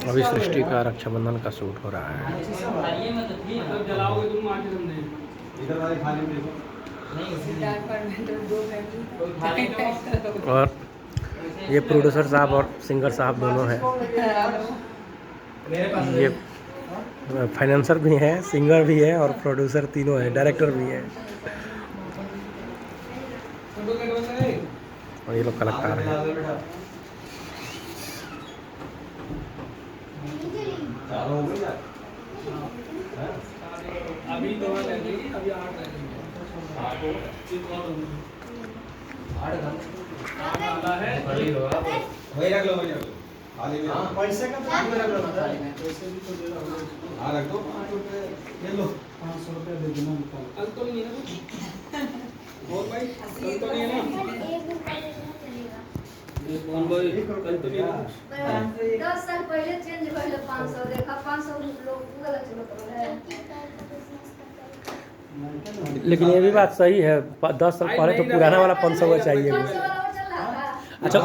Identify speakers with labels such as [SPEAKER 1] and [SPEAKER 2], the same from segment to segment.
[SPEAKER 1] अभी सृष्टि का रक्षाबंधन का शूट हो रहा है। और ये प्रोड्यूसर साहब और सिंगर साहब दोनों हैं। ये फाइनेंसर भी हैं, सिंगर भी है और प्रोड्यूसर तीनों हैं, डायरेक्टर भी है। और ये लोग कलाकार हैं।
[SPEAKER 2] अभी 2 अभी 8
[SPEAKER 3] वही रख लो खाली में।
[SPEAKER 2] पैसे का रख लो, पैसे भी तो दे रहा हूँ।
[SPEAKER 3] रख दो 5 रुपए ले लो।
[SPEAKER 2] 500 रुपये दे देना निकाल।
[SPEAKER 3] कल तो नहीं है ना और भाई कल तो नहीं है ना कौन भाई कल तो नहीं है
[SPEAKER 4] 10 साल पहले चेंज कर लो 500 देखा 500 लोग गलत चलो है।
[SPEAKER 1] लेकिन ये भी बात सही है, 10 साल पहले तो पुराना वाला 500 चाहिए। अच्छा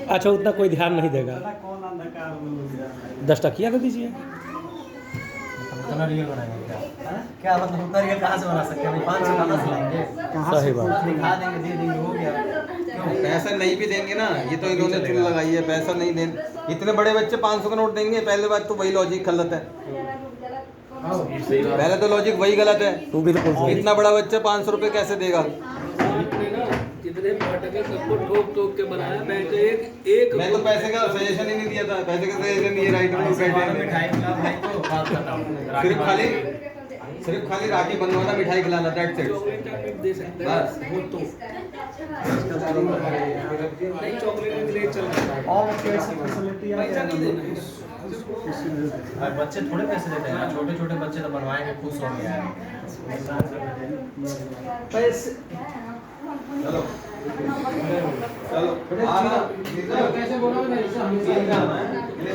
[SPEAKER 1] अच्छा, उतना कोई ध्यान नहीं देगा।
[SPEAKER 2] कौन अंधकार में लोग जा रहे हैं।
[SPEAKER 1] 10 टकिया दे दीजिए।
[SPEAKER 5] उतना रियल बनाएंगे क्या? क्या मतलब उतना रियल कहाँ से बना सकते हैं? 500 कहाँ से लाएंगे?
[SPEAKER 1] सही बात।
[SPEAKER 5] दिखा देंगे, दे देंगे, हो गया।
[SPEAKER 3] पैसा नहीं भी देंगे ना, ये तो इन्होंने चुन लगाई है। पैसा नहीं देंगे, इतने बड़े बच्चे 500 का नोट देंगे? पहले बात तो वही लॉजिक गलत है। पहले तो लॉजिक वही गलत है।
[SPEAKER 1] तू बिल्कुल सही।
[SPEAKER 3] इतना बड़ा बच्चा 500 रुपए कैसे देगा?
[SPEAKER 2] जितने नाटक है सबको ठोक के बनाया। बैठे एक
[SPEAKER 3] मैं तो पैसे का सजेशन ही नहीं दिया था। पैसे का सजेशन ये राइटर लोग बैठे हैं।
[SPEAKER 5] मिठाई खिला भाई को बात करता हूँ।
[SPEAKER 3] सिर्फ खाली राखी बनवाना, मिठाई खिलाना, दैट्स इट।
[SPEAKER 2] चॉकलेट दे सकते हैं
[SPEAKER 3] बस।
[SPEAKER 2] वो तो नहीं, चॉकलेट ले चल रहा है।
[SPEAKER 5] और कैसी फैसिलिटी है?
[SPEAKER 2] पैसा नहीं देना है।
[SPEAKER 5] बच्चे थोड़े पैसे देते हैं, छोटे छोटे बच्चे तो बनवाएंगे, खुश हो गया।
[SPEAKER 2] पैसे
[SPEAKER 3] चलो चलो कैसे बोला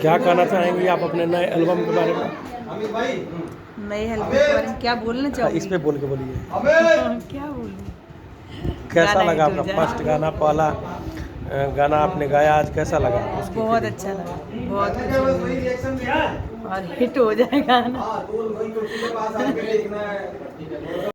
[SPEAKER 1] क्या कहना चाहेंगी आप अपने नए एल्बम के बारे में?
[SPEAKER 3] अमित भाई
[SPEAKER 6] नए हेल्प के बारे में क्या बोलना चाहूँगी?
[SPEAKER 1] इस पे बोल के बोलिए।
[SPEAKER 6] क्या बोलूँ?
[SPEAKER 1] कैसा
[SPEAKER 6] गाना
[SPEAKER 1] लगा
[SPEAKER 6] हिट हो
[SPEAKER 1] आपका
[SPEAKER 6] जाए।
[SPEAKER 1] फर्स्ट गाना, पहला गाना आपने गाया आज, कैसा लगा? उसकी
[SPEAKER 6] बहुत
[SPEAKER 1] फीलिंग?
[SPEAKER 6] अच्छा लगा, बहुत
[SPEAKER 3] वही
[SPEAKER 6] अच्छा
[SPEAKER 3] रिएक्शन दिया
[SPEAKER 6] और हिट हो जाएगा ना।
[SPEAKER 3] हां तो वही कुर्सी के पास आके देखना है।